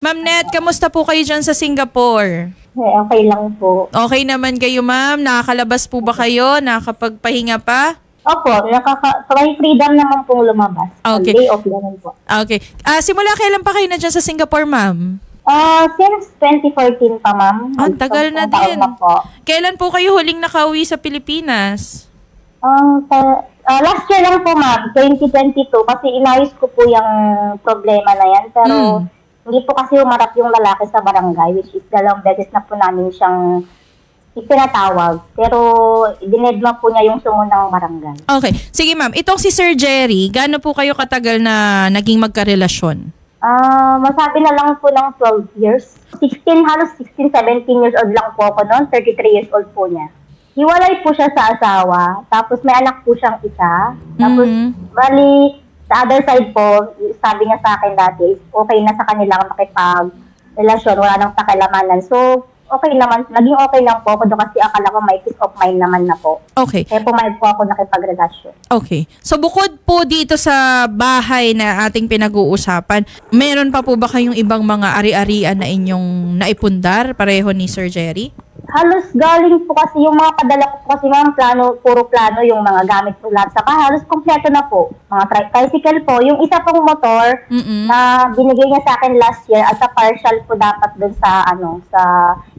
Ma'am Net, kamusta po kayo dyan sa Singapore? Okay lang po. Okay naman kayo, ma'am? Nakakalabas po ba kayo? Nakakapagpahinga pa? Opo, may freedom naman pong lumabas. Okay. Day off naman po. Okay. Simula kailan pa kayo na dyan sa Singapore, ma'am? Since 2014 pa, ma'am. Ang tagal na din. Na po. Kailan po kayo huling nakauwi sa Pilipinas? Last year lang po, ma'am, 2022, kasi inayos ko po yung problema na yan. Pero hindi po kasi umarap yung lalaki sa barangay, which is 2 beses na po namin siyang ipinatawag. Pero dinedma po niya yung sumo ng barangay. Okay. Sige, ma'am. Itong si Sir Jerry, gaano po kayo katagal na naging magkarelasyon? Masabi na lang po ng 12 years. Halos 16, 17 years old lang po ako noon. 33 years old po niya. Hiwalay po siya sa asawa. Tapos may anak po siyang isa. Tapos, bali, sa other side po, sabi niya sa akin dati, okay na sa kanilang makipag-relasyon, wala nang pakilamanan. So, okay naman, naging okay lang po ako doon kasi akala ko may peace of mind naman na po. Okay. Kaya pumayag po ako nakipag-relasyon. Okay. So, bukod po dito sa bahay na ating pinag-uusapan, meron pa po ba kayong ibang mga ari-arian na inyong naipundar pareho ni Sir Jerry? Halos galing po kasi yung mga padala ko kasi ma'am, puro plano yung mga gamit po lahat sa bahay. Halos kompleto na po. Mga tricycle po. Yung isa pong motor na binigay niya sa akin last year as a partial po dapat dun sa sa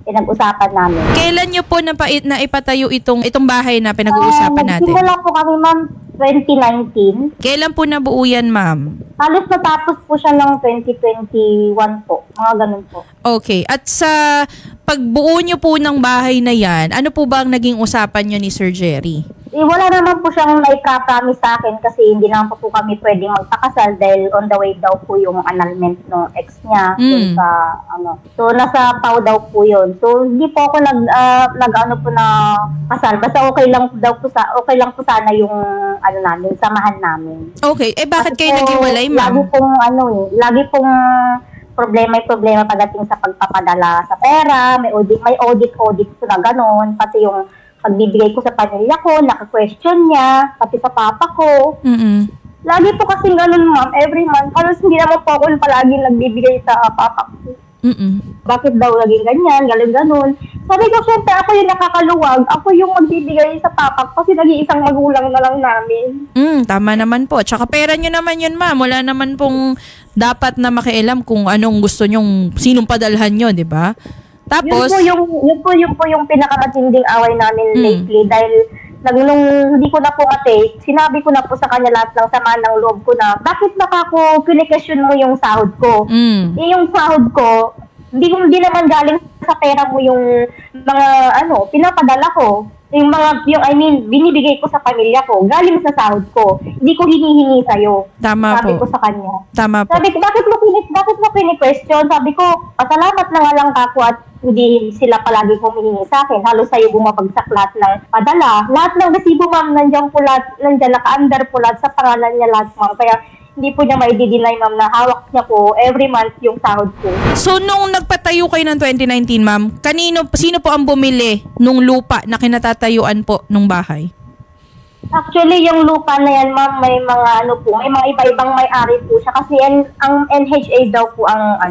pinag-usapan namin. Kailan niyo po na ipatayo itong bahay na pinag-uusapan natin? Nagsimula po kami ma'am 2019. Kailan po nabuo yan, ma'am? Halos natapos po siya ng 2021 po. Mga ganun po. Okay. At sa pagbuo niyo po ng bahay na yan, ano po ba ang naging usapan niyo ni Sir Jerry? Wala naman po siyang naiprapromise sa akin kasi hindi naman po kami pwedeng magpakasal dahil on the way daw po yung annulment ng ex niya. Sa, So, nasa PAW daw po yun. So, hindi po ako nag-ano po na kasal. Basta okay lang po sana yung namin, samahan namin. Okay. Bakit kayo naghiwalay, ma'am? Lagi pong problema pagdating sa pagpapadala sa pera, may audit po na gano'n, pati yung pagbibigay ko sa pamilya ko, naka-question niya, pati sa papa ko. Lagi po kasing ganun, ma'am, every month. Halos hindi naman po ako palagi nagbibigay sa papa ko. Bakit daw naging ganyan, ganun. Sabi ko, syempre, ako yung nakakaluwag. Ako yung magbibigay sa papa kasi nag-iisang magulang na lang namin. Tama naman po. Tsaka pera nyo naman yun, ma'am. Wala naman pong dapat na makialam kung anong gusto nyong, sinong padalhan nyo, di ba? Tapos, yun po yung pinakamatinding away namin lately dahil nung hindi ko na po sinabi ko na po sa kanya lahat ng sama ng loob ko na bakit kinikesyon mo yung sahod ko? Yung sahod ko, hindi naman galing sa pera mo yung mga pinapadala ko. Binibigay ko sa pamilya ko, galing sa sahod ko. Hindi ko hinihingi sa'yo. Tama sabi po. ko sa kanya. Tama po. Sabi ko, bakit mo pini-question? Sabi ko, pasalamat na nga lang ako at hindi sila palagi humihingi sa akin. Halos sa'yo bumabagsak lahat ng padala. Lahat ng resibo, ma'am, nandiyan naka-under po lahat sa pangalan niya lahat, ma'am. Kaya, hindi po niya mai-deny, ma'am, na hawak niya po every month yung sahod ko. So, nung nagpatayo kayo ng 2019, ma'am, sino po ang bumili nung lupa na kinatatayuan po nung bahay? Actually, yung lupa na yan, ma'am, may mga may mga iba-ibang may-ari po siya. Kasi ang NHA daw po, ang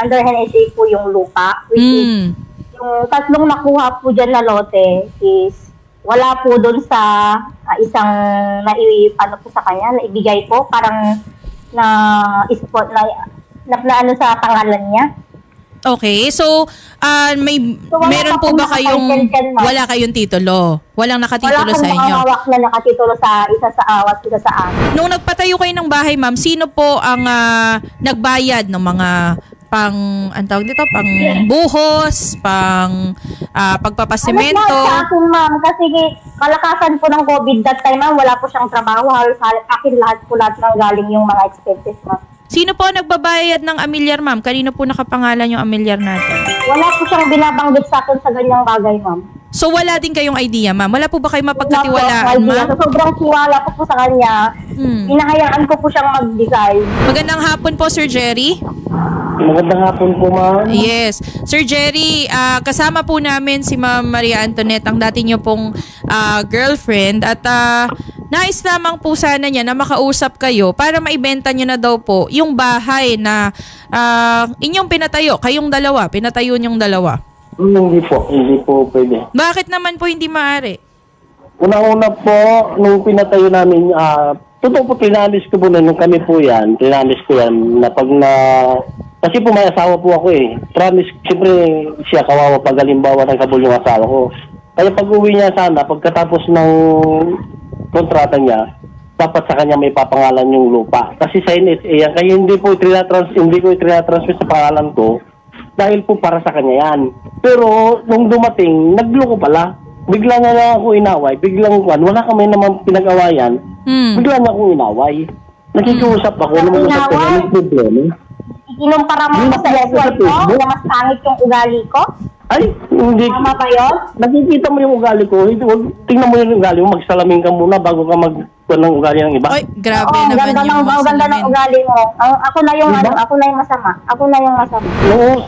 under NHA po yung lupa. Which is, yung tatlong nakuha po dyan na lote is wala po doon sa isang po sa kanya, na ibigay po, parang na-spot na sa pangalan niya. Okay, so meron po ba kayong wala kayong titulo? Walang nakatitulo sa inyo? Wala hawak na nakatitulo sa isa sa amin. Nung nagpatayo kayo ng bahay, ma'am, sino po ang nagbayad ng mga pang buhos, pagpapasemento? Sa akin, ma'am, kasi kalakasan po ng COVID that time, ma'am, wala po siyang trabaho. Akin lahat ng galing yung mga expenses, ma'am. Sino po nagbabayad ng amilyar, ma'am? Kanino po nakapangalan yung amilyar natin? Wala po siyang binabanggit sa akin sa ganyang bagay, ma'am. So, wala din kayong idea, ma'am? Wala po ba kayo mapagkatiwalaan, ma'am? So, sobrang tiwala ko po sa kanya. Hinahayaan ko po siyang mag-decide. Magandang hapon po, Sir Jerry. Magandang hapon po, ma'am. Yes. Sir Jerry, kasama po namin si Ma'am Maria Antoinette, ang dati niyo pong girlfriend. At Nais lamang po sana niya na makausap kayo para maibenta nyo na daw po yung bahay na inyong pinatayo. Kayong dalawa, pinatayo niyong dalawa. Hindi po pwede. Bakit naman po hindi maaari? Una-una po, nung pinatayo namin, totoo po, tinalis ko po nung kami po yan, na kasi po may asawa po ako eh. Promise, siyempre siya kawawa pag halimbawa ng kabul yung asawa ko. Kaya pag uwi niya sana, pagkatapos ng kontrata niya, dapat sa kanya may papangalan yung lupa. Kasi sa NSA yan, kaya hindi ko i-transfer sa pangalan ko dahil po para sa kanya yan. Pero nung dumating, nagloko pala. Bigla nga lang ako inaway, wala kami naman pinag-awayan, bigla nga akong inaway. Nakikiusap ako, naman-usap ko ng problema. Ikinumpara mo sa ex-wife ko na mas pangit yung ugali ko? Ay, hindi. Tama ba yun? Nakikita mo yung ugali ko, tingnan mo yung ugali mo, magsalamin ka muna bago ka ng ugali ng iba. Ay, grabe naman yung Ang ganda ng ugali mo. Ako na yung masama.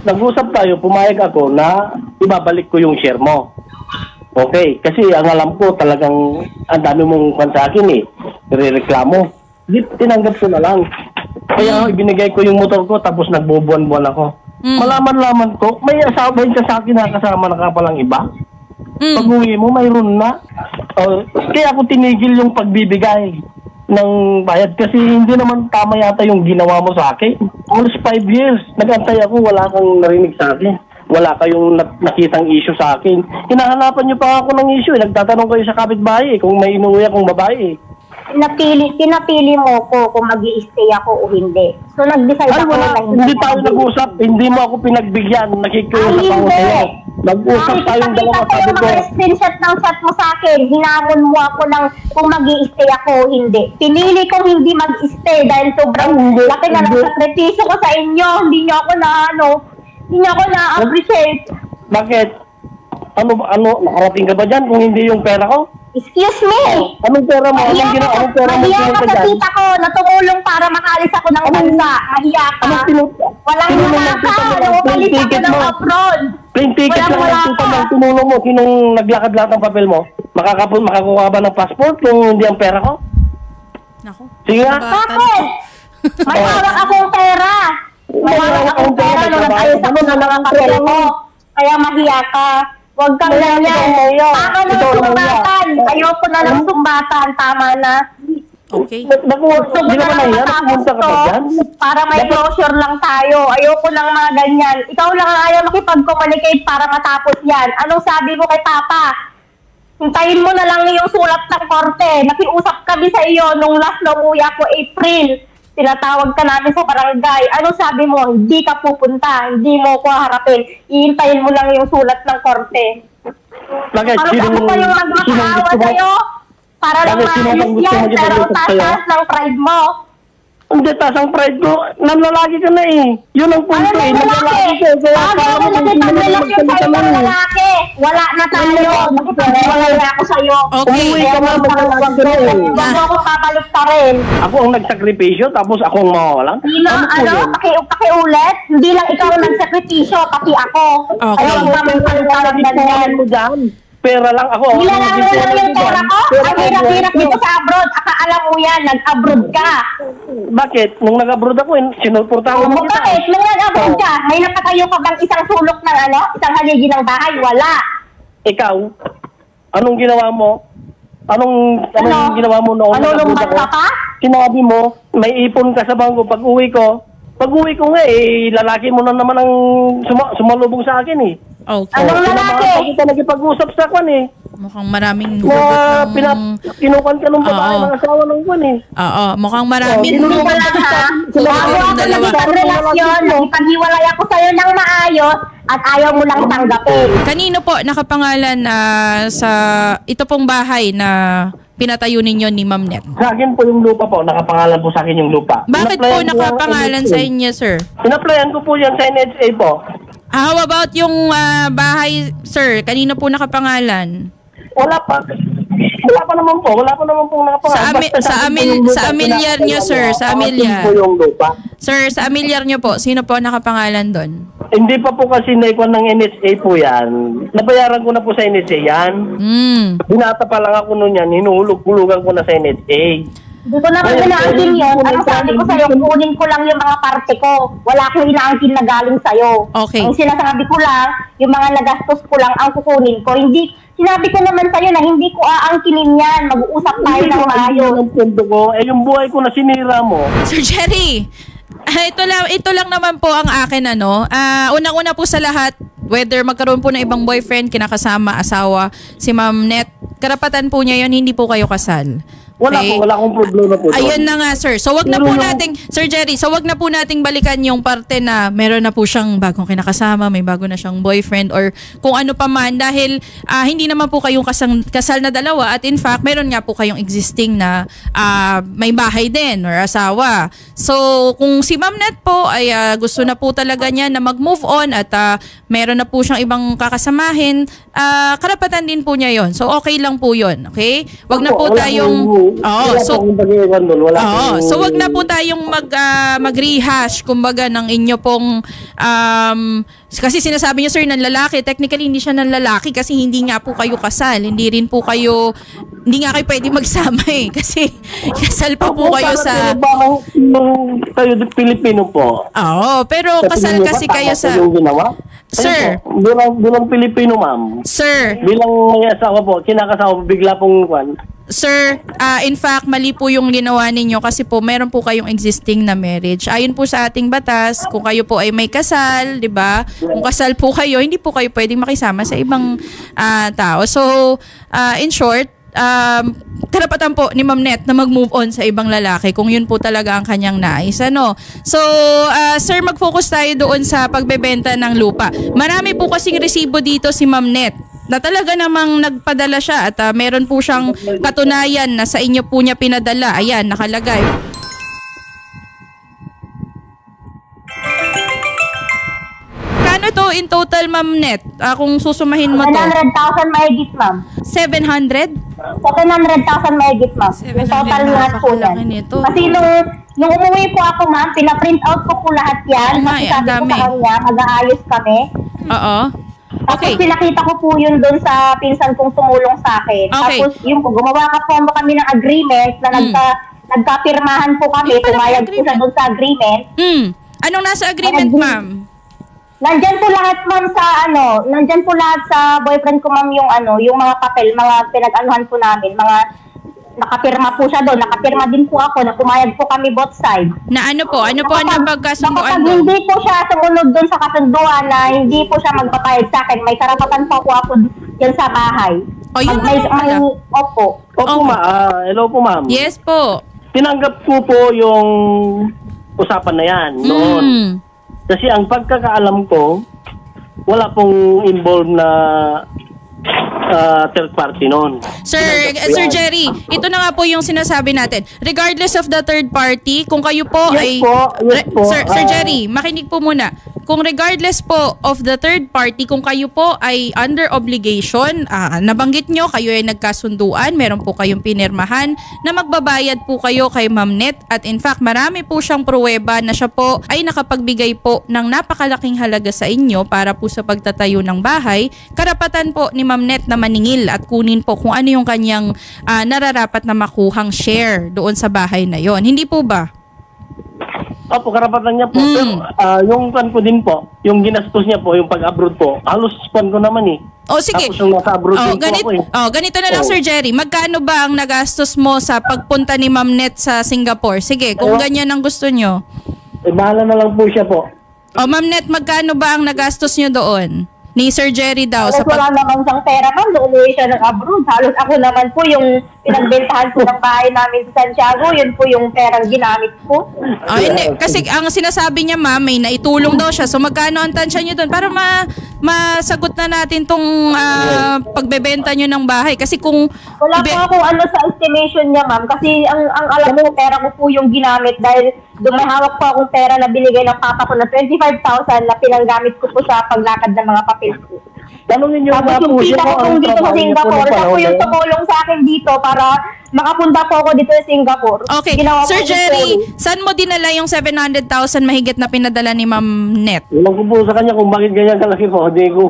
Nag-usap tayo, pumayag ako na ibabalik ko yung share mo. Okay, kasi ang alam ko talagang ang dami mong kwan sa akin eh. Rereklamo. Tinanggap ko na lang. Kaya ibinigay ko yung motor ko tapos nagbubuan-buan ako. Malaman-laman ko, may asawa yun sa akin na kasama na ka palang iba. Pag uwi mo, mayroon na. Kaya ako tinigil yung pagbibigay ng bayad kasi hindi naman tama yata yung ginawa mo sa akin. Almost 5 years. Nag-antay ako, wala kang narinig sa akin. Wala kayong nakitang issue sa akin. Hinahanapan niyo pa ako ng issue. Nagtatanong kayo sa kapitbahay kung may inuwi akong babae. Pinapili mo ko kung mag-i-stay ako o hindi. So, nag-decide ako na hindi tayo nag-usap. Hindi mo ako pinagbigyan. Nakikiusap ako sa'yo. Nag-usap tayong dalawa, sabi ko. Mga screenshot ng chat mo sa akin. Hinamon mo ako ng kung mag-i-stay ako o hindi. Pinili kong hindi mag-i-stay dahil sobrang laki na ng sakripisyo ko sa inyo. Hindi niyo ako na-appreciate. Bakit? Nakarating ka ba dyan kung hindi yung pera ko? Excuse me! Anong pera mo? Anong pera mo? Mahiya ka sa tita ko na tumulong para makalis ako ng bansa. Mahiya ka. Walang hiya ka. Umalis ako ng abroad. Plain ticket lang ang tita mo. Tumulong mo. Sinong naglakad-lahat ng papel mo? Makakuha ba ng passport kung hindi ang pera ko? Naku. Sige nga. Bakit? May hawak akong pera. May hawak akong pera nung nag-ayos ako ng mga papel mo. Kaya mahiya ka. Huwag kang ganyan. Tama na sumbatan. Ayoko na ng sumbatan. Tama na. Okay. Hindi naman nahiya. Pumunta ka pa dyan. Para may closure lang tayo. Ayoko ng mga ganyan. Ikaw lang ang ayaw makipag-communicate para matapos yan. Anong sabi mo kay Papa? Hintayin mo na lang yung sulat ng korte. Nakiusap kami sa iyo nung last na umuwi ako April. Tinatawag ka namin sa barangay. Ano sabi mo? Hindi ka pupunta. Hindi mo ko harapin. Iintayin mo lang yung sulat ng korte. Bakit? Ano pa yung magmakaawa sa'yo? Para lang maayos yan. Pero taas ng pride mo. Hindi, taas ang pride ko. Nanlalaki ka na eh. Yun ang punto eh. Nanlalaki ka. Kaya kaya mo nakipagrelasyon sa ibang lalaki. Wala na tayo. Nakipagwalay na ako sa'yo. Okay. Umuwi ka na, maglalaki ka na eh. Huwag mo ako papalik pa rin. Ako ang nagsakripisyo, tapos ako ang mawawalan? Pakiulit? Hindi lang ikaw ang nagsakripisyo, pati ako. Okay. Ayaw mo naman paliwanag na yan. Pera lang ako. Nilalang mo lang yung pera ko? Ang hirap-hirap dito sa abroad. Akaalam mo yan, nag-abroad ka. Bakit? Nung nag-abroad ako, sinuportahan mo kita. Bakit? Nung nag-abroad ka, may napatayo ka bang isang sulok ng isang haligi ng bahay? Wala. Ikaw, anong ginawa mo? Anong ginawa mo noong nag-abroad ako? Sinabi mo, may ipon ka sa bangko pag uwi ko. Pag uwi ko nga lalaki mo na naman ang sumalubong sa akin eh. Okay. Anong lalaki? Hindi ka nagipag-usap sa kwan eh. Mukhang maraming hugot ng... Kinukan ka ng babae, ng asawa ng kwan eh. Oo, mukhang maraming Hindi ka lang ha. Bago ako nagkakarelasyon, ipaghiwalay ako sa'yo ng maayos at ayaw mo lang tanggapin. Kanino po nakapangalan sa ito pong bahay na pinatayo ninyo ni Ma'am Net? Sa akin po yung lupa po, nakapangalan po sa akin yung lupa. Bakit po nakapangalan sa inyo, sir? Pinaplayan ko po yan sa NHA po. How about yung bahay, sir? Kanino po nakapangalan? Wala pa. Wala pa naman po nakapangalan. Sa amilyar nyo, sir. Sa amilyar. Sir, sa amilyar nyo po, sino po nakapangalan doon? Hindi pa po kasi naikuha ng NSA po yan. Nabayaran ko na po sa NSA yan. Binata pa lang ako noon yan, hinuhulog-hulugan ko na sa NSA. Hindi ko naman inaangkin yun. Ano sabi ko sa'yo, kunin ko lang yung mga parte ko. Wala akong inaangkin na galing sa'yo. Okay. Ang sinasabi ko lang, yung mga nagastos ko lang ang kukunin ko. Hindi, sinabi ko naman sa'yo na hindi ko aangkinin yan. Mag-uusap tayo ng maayos. Ang pundo ko, yung buhay ko na sinira mo. Sir Jerry, ito lang naman po ang akin unang-una po sa lahat, whether magkaroon po ng ibang boyfriend, kinakasama, asawa, si Ma'am Net, karapatan po niya yon, hindi po kayo kasal. Okay? Wala akong problema po. Ayun na nga, sir. So wag na po nating, Sir Jerry, so wag na po nating balikan yung parte na meron na po siyang bagong kinakasama, may bago na siyang boyfriend or kung ano pa man dahil hindi naman po kayong kasal na dalawa at in fact, meron nga po kayong existing na may bahay din or asawa. So kung si Ma'am Net po ay gusto na po talaga niya na mag-move on at meron na po siyang ibang kakasamahin, karapatan din po niya yon. So okay lang po yon, okay? Wag na po tayong so wag na po tayong mag-rehash kumbaga ng inyo pong kasi sinasabi niyo sir ng lalaki, technically hindi siya ng lalaki kasi hindi nga po kayo kasal, hindi nga kayo pwede magsama kasi kasal pa po kayo sa kayo Pilipino po. Pero kasal kasi kayo sa Sir, bilang Pilipino, ma'am. Sir, bilang may asawa po, kinakasawa po, bigla pong Sir, in fact, mali po yung ginawa ninyo kasi po meron po kayong existing na marriage. Ayon po sa ating batas, kung kayo po ay may kasal, 'di ba? Kung kasal po kayo, hindi po kayo pwedeng makisama sa ibang tao. So, in short, karapatan po ni Ma'am Net na mag-move on sa ibang lalaki kung yun po talaga ang kanyang nais. So, sir, mag-focus tayo doon sa pagbebenta ng lupa. Marami po kasing resibo dito si Ma'am Net na talaga namang nagpadala siya at meron po siyang katunayan na sa inyo po niya pinadala. Ayan, nakalagay. Kano to in total, Ma'am Net? Kung susumahin mo to. 700,000 mahigit, ma'am. 700? 700,000 mahigit, ma'am. Yung total lahat po yan. Kasi nung umuwi po ako, ma'am, pina-print out ko po lahat yan. Kasi sabi ko sa kanya, mag-aayos kami. Oo. Okay. Tapos pinakita ko po yun doon sa pinsan kong tumulong sa akin. Okay. Tapos yung gumawa kami ng agreement na nagkapirmahan po kami. Pumayag po siya doon sa agreement. Anong nasa agreement, ma'am? Nandyan po lahat, ma'am, nandyan po lahat sa boyfriend ko, ma'am, yung mga papel, mga pinag-anuhan po namin, mga nakapirma po siya doon, nakapirma din po ako, na pumayag po kami both side. Na ano po ang pagkasunduan doon? Hindi po siya sumunod doon sa kasunduan na hindi po siya magpapayag sa akin, may karapatan po ako dyan sa bahay. Opo. Hello po, ma'am. Yes po. Tinanggap ko po yung usapan na yan noon. Kasi ang pagkakaalam ko, wala pong involved na third party noon. Sir Jerry, ito na nga po yung sinasabi natin. Regardless of the third party, kung kayo po Yes po. Sir Jerry, makinig po muna. Kung regardless po of the third party, kung kayo po ay under obligation, nabanggit nyo, kayo ay nagkasunduan, meron po kayong pinirmahan na magbabayad po kayo kay Ma'am Net at in fact, marami po siyang pruweba na siya po ay nakapagbigay po ng napakalaking halaga sa inyo para po sa pagtatayo ng bahay. Karapatan po ni Ma'am Net na maningil at kunin po kung ano yung kanyang nararapat na makuhang share doon sa bahay na yon. Hindi po ba? Opo, karapatan niya po. Pero yung pan ko din po, yung ginastos niya po, yung pag-abroad po, halos pan ko naman eh. Sige. Tapos yung nasa abroad din po ako eh. Ganito na lang, Sir Jerry. Magkano ba ang nagastos mo sa pagpunta ni Ma'am Net sa Singapore? Sige, kung ganyan ang gusto nyo. Bahala na lang po siya po. Ma'am Net, magkano ba ang nagastos nyo doon? Ni Sir Jerry daw. Wala naman siyang pera, ma'am. Umuwi siya ng abroad. Halos ako naman po yung pinagbentahan po ng bahay namin sa Santiago. Yun po yung perang ginamit ko. Hindi. Kasi ang sinasabi niya, ma'am, may naitulong daw siya. So magkano ang tansya niyo doon? Para masagot na natin tong pagbebenta niyo ng bahay. Kasi kung... Wala po ako sa estimation niya, ma'am. Kasi ang alam ko, pera ko po yung ginamit dahil doon may hawak po akong pera na binigay ng papa ko na 25,000 na pinanggamit ko po sa paglakad ng mga papel ko. Tanungin niyo Tapos nga yung po tita siya ko kung pong anong dito sa trabaho niya po Singapore, ng siya po panahon yung na yun. tumulong sa akin dito para makapunta po ako dito sa Singapore. Okay. Ginawa ko Sir yung Jerry, story. saan mo dinala yung 700,000 mahigit na pinadala ni Ma'am Net? Iwan ko po sa kanya kung bakit ganyan kalaki po. Hindi ko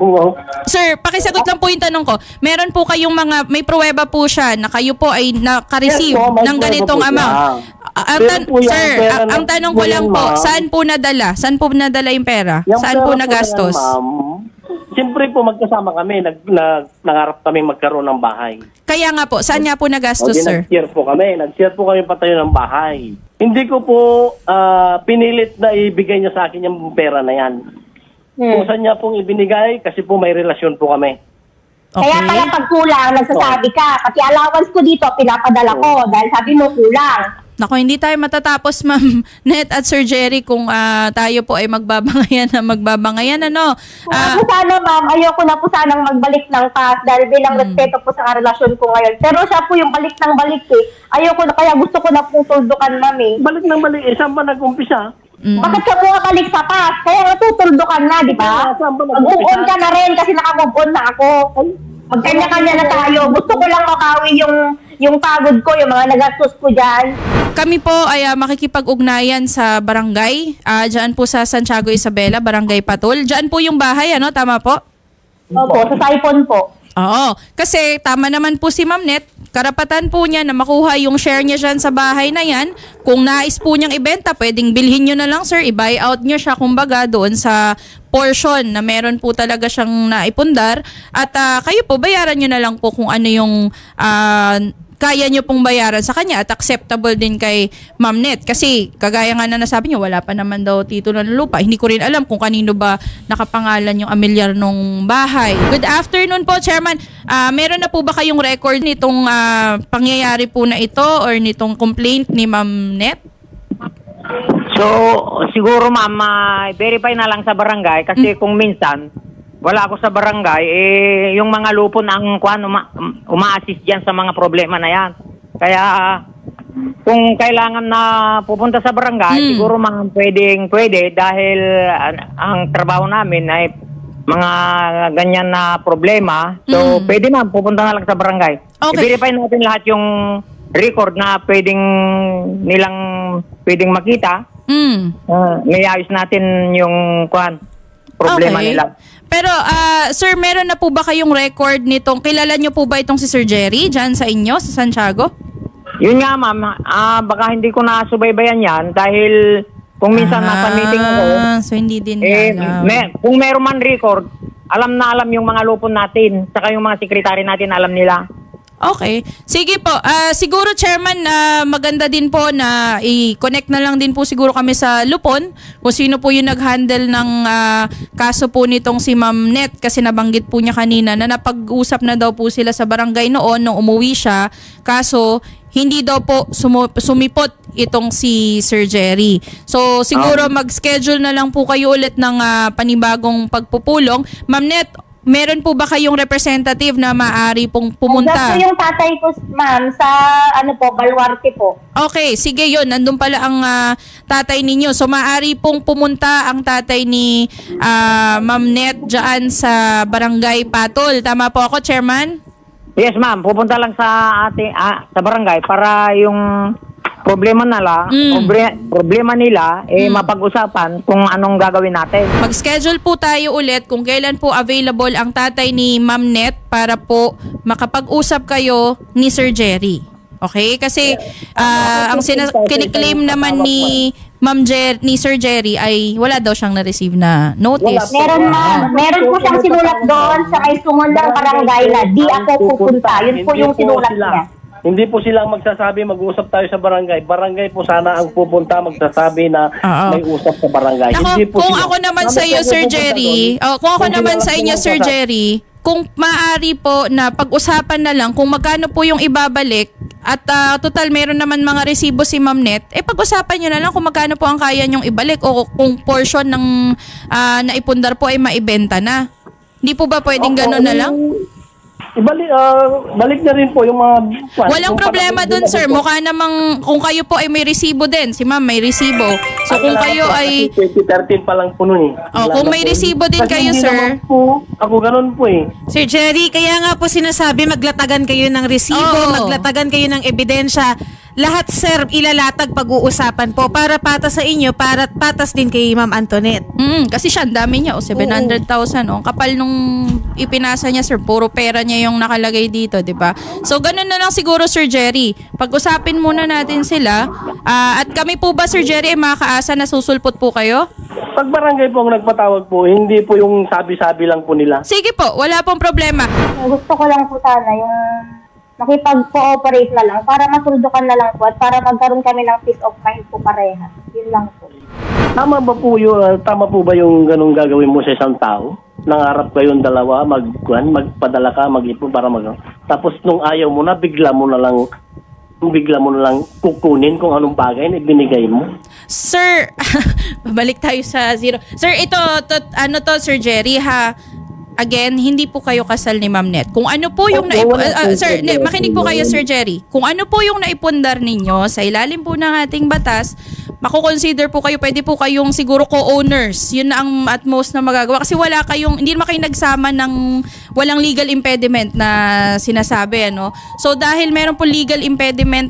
Sir, pakisagot lang po yung tanong ko. Meron po kayong may pruweba po siya na kayo po ay naka-receive Yes po, may ng pruweba ganitong po siya. amount. Pero po yung Sir, pera ang na- tanong ko po lang yan, po, ma'am. saan po nadala? Saan po nadala yung pera? Yung Saan po pera nagastos? na yan, ma'am, siyempre po magkasama kami. Nangarap kami magkaroon ng bahay. Kaya nga po, saan nga po O nagastos, di sir? nag-share po kami. Nag-share po kami patayo ng bahay. Hindi ko po pinilit na ibigay niya sa akin yung pera na yan. Kung saan niya pong ibinigay, kasi po may relasyon po kami. Kaya pala pag kulang, nagsasabi ka. Pati allowance ko dito, pinapadala ko. Dahil sabi mo kulang. Naku, hindi tayo matatapos, Ma'am Net at Sir Jerry, kung tayo po ay magbabangayan. Ano? Ako sana ma'am, ayoko na po sanang magbalik ng past dahil bilang respeto po sa relasyon ko ngayon. Pero siya po yung balik ng balik eh. Ayoko na, kaya gusto ko na pong tuldukan ma'am eh. Balik ng balik, saan ba nag-umpisa? Bakit ka bumabalik sa past? Kaya natutuldukan na, di ba? Saan ba Mag-move on nag-umpisa? ka na rin kasi naka-move on na ako. Magkanya-kanya na tayo. Gusto ko lang makawi yung pagod ko, yung mga nagastos ko dyan. Kami po ay makikipag-ugnayan sa barangay. Diyan po sa Santiago Isabela, Barangay Patol. Diyan po yung bahay, ano? Tama po? Opo, sa Saipon po. Oo. Kasi tama naman po si Ma'am Net. Karapatan po niya na makuha yung share niya dyan sa bahay na yan. Kung nais po niyang ibenta, pwedeng bilhin nyo na lang, sir. I-buy out niyo siya kumbaga doon sa portion na meron po talaga siyang naipundar. At kayo po, bayaran nyo na lang po kung ano yung kaya nyo pong bayaran sa kanya at acceptable din kay Ma'am Net. Kasi kagaya nga na nasabi nyo, wala pa naman daw titulo ng lupa. Hindi ko rin alam kung kanino ba nakapangalan yung amilyar nung bahay. Good afternoon po, Chairman. Meron na po ba kayong record nitong pangyayari po na ito or nitong complaint ni Ma'am Net? So, siguro ma'am, verify na lang sa barangay kasi kung minsan wala ako sa barangay, yung mga lupon ang uma-assist dyan sa mga problema na yan. Kaya, kung kailangan na pupunta sa barangay, siguro ma'am, pwede dahil ang trabaho namin ay mga ganyan na problema. So, pwede ma'am, pupunta na lang sa barangay. Okay. I-verify natin lahat yung record na nilang makita. Mayayos natin yung problema Okay. nila. Pero, sir, meron na po ba kayong record nitong, kilala nyo po ba itong si Sir Jerry dyan sa inyo, sa Santiago? Yun nga ma'am, baka hindi ko nasubaybayan yan dahil kung minsan nasa meeting ako, So hindi din alam. kung meron man record, alam na alam yung mga lupon natin, saka yung mga sekretary natin alam nila. Okay. Sige po. Siguro, Chairman, maganda din po na i-connect na lang din po siguro kami sa Lupon kung sino po yung nag-handle ng kaso po nitong si Ma'am Net kasi nabanggit po niya kanina na napag-usap na daw po sila sa barangay noon nung umuwi siya. Kaso, hindi daw po sumipot itong si Sir Jerry. So, siguro mag-schedule na lang po kayo ulit ng panibagong pagpupulong. Ma'am Net, meron po ba kayong representative na maaari pong pumunta? Gusto yung tatay ko, ma'am, sa Baluarte po. Okay, sige yun. Nandun pala ang tatay ninyo. So, maaari pong pumunta ang tatay ni Ma'am Net dyan sa Barangay Patol. Tama po ako, Chairman? Yes ma'am, pupunta lang sa sa barangay para yung problema nila mapag-usapan kung anong gagawin natin. Mag-schedule po tayo ulit kung kailan po available ang tatay ni Ma'am Net para po makapag-usap kayo ni Sir Jerry. Okay? Kasi ang kiniklaim naman ni ni Sir Jerry ay wala daw siyang na-receive na notice. Meron ma'am, meron po siyang sinulat doon sa may sungon ng barangay na di ako pupunta. Yun po yung sinulat niya. Hindi po silang magsasabi mag-uusap tayo sa barangay. Barangay po sana ang pupunta magsasabi na may usap sa barangay. Ako, Hindi po kung sila. ako naman sa iyo, Sir Jerry, kung ako naman sa inyo, Sir Jerry, kung maaari po na pag-usapan na lang kung magkano po yung ibabalik at total meron naman mga resibo si Ma'am Net, pag-usapan nyo na lang kung magkano po ang kaya nyong ibalik o kung portion ng naipundar po ay maibenta na. Hindi po ba pwedeng gano'n na lang? Balik na rin po yung mga... Walang problema dun, sir. Mukha namang, kung kayo po ay may resibo din, si ma'am may resibo. So, kung kayo ay... 2013 pa lang po nun eh. Oh, kung may resibo din kayo, sir. Ako ganun po eh. Sir Jerry, kaya nga po sinasabi maglatagan kayo ng resibo, Oo. maglatagan kayo ng ebidensya. Lahat, sir, ilalatag pag-uusapan po para patas sa inyo, para patas din kay Ma'am Antoinette. Kasi siya, ang dami niya. 700,000. Ang kapal nung ipinasa niya, sir. Puro pera niya yung nakalagay dito, di ba? So, ganun na lang siguro, Sir Jerry. Pag-usapin muna natin sila. At kami po ba, Sir Jerry, ay makakaasa na susulpot po kayo? Pag barangay po ang nagpatawag po, hindi po yung sabi-sabi lang po nila. Sige po, wala pong problema. Gusto ko lang po sana yung makipag-cooperate na lang para masuldukan na lang po at para magkaroon kami ng peace of mind po pareha. Yun lang po. Tama po ba yung ganung gagawin mo sa isang tao? Nangarap kayong dalawa, magpadala ka, mag-ipon para tapos nung ayaw mo na, bigla mo na lang kukunin kung anong bagay na ibinigay mo. Sir, babalik tayo sa zero. Sir, ito, Sir Jerry, ha? Again, hindi po kayo kasal ni Ma'am Net. Kung ano po yung sir, makinig po kayo, Sir Jerry. Kung ano po yung naipundar ninyo sa ilalim po ng ating batas, mako-consider po kayo, pwede po kayong siguro co-owners. Yun na ang at most na magagawa. Kasi hindi naman kayo nagsama ng walang legal impediment na sinasabi, ano. So, dahil meron po legal impediment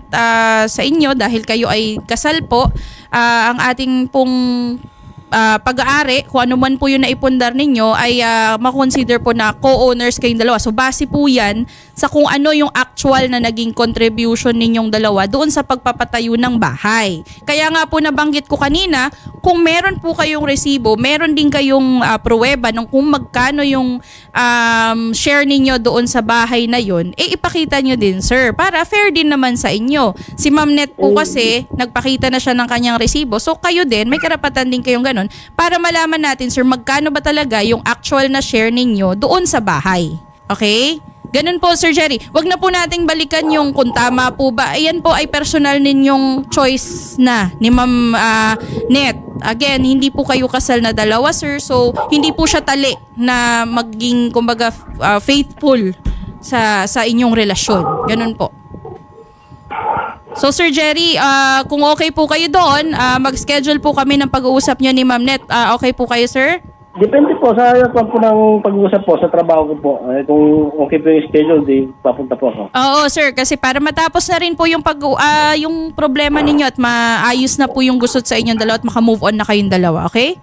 sa inyo, dahil kayo ay kasal po, ang ating pong pag-aari, kung ano man po yung naipundar ninyo, ay makonsider po na co-owners kayong dalawa. So, base po yan sa kung ano yung actual na naging contribution ninyong dalawa doon sa pagpapatayo ng bahay. Kaya nga po nabanggit ko kanina, kung meron po kayong resibo, meron din kayong pruweba ng kung magkano yung share ninyo doon sa bahay na yun, ipakita nyo din, sir, para fair din naman sa inyo. Si Ma'am Net po kasi, nagpakita na siya ng kanyang resibo, so kayo din, may karapatan din kayong ganun, para malaman natin, sir, magkano ba talaga yung actual na share ninyo doon sa bahay. Okay? Ganun po, Sir Jerry. Wag na po nating balikan yung kung tama po ba. Ayan po ay personal ninyong choice na ni Ma'am Net. Again, hindi po kayo kasal na dalawa, sir. So, hindi po siya tali na maging, kumbaga, faithful sa inyong relasyon. Ganun po. So, Sir Jerry, kung okay po kayo doon, mag-schedule po kami ng pag-uusap niyo ni Ma'am Net. Okay po kayo, sir? Depende po sa po ng pag-uusap po sa trabaho ko po. Kung okay po yung schedule, di papunta po ako. Oo, sir, kasi para matapos na rin po yung yung problema ninyo at maayos na po yung gusot sa inyong dalawa at maka-move on na kayong dalawa, okay?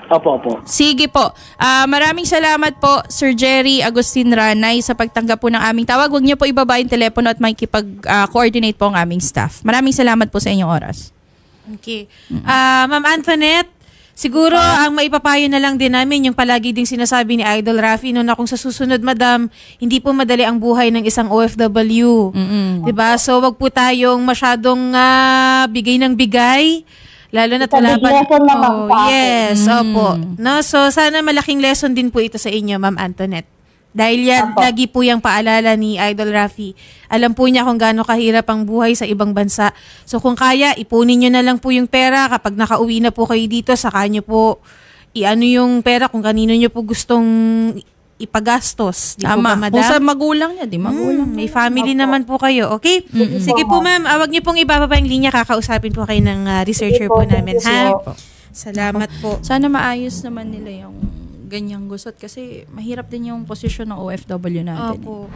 Opo. Sige po. Maraming salamat po, Sir Jerry Agustin Ranay, sa pagtanggap po ng aming tawag. Huwag niyo po ibaba yung telepono at makikipag-coordinate po ang aming staff. Maraming salamat po sa inyong oras. Okay. Ma'am Antoinette, siguro ang maipapayo na lang din namin yung palagi ding sinasabi ni Idol Rafi na kung sa susunod, madam, hindi po madali ang buhay ng isang OFW. Diba? So wag po tayong masyadong bigay ng bigay. Lalo na't wala pa. Yes, opo. No, so sana malaking lesson din po ito sa inyo, Ma'am Antoinette. Dahil yan, lagi po yung paalala ni Idol Rafi. Alam po niya kung gaano kahirap ang buhay sa ibang bansa. So kung kaya, ipunin nyo na lang po yung pera. Kapag nakauwi na po kayo dito, saka nyo po iano yung pera kung kanino nyo po gustong ipagastos. Di po ba, madam? Kung sa magulang niya, di magulang. May family naman po kayo, okay? Sige po, ma'am. Wag niyo pong ibababa yung linya. Kakausapin po kayo ng researcher po namin, ha? Salamat po. Sana maayos naman nila yung ganyang gusot kasi mahirap din yung posisyon ng OFW natin. Opo.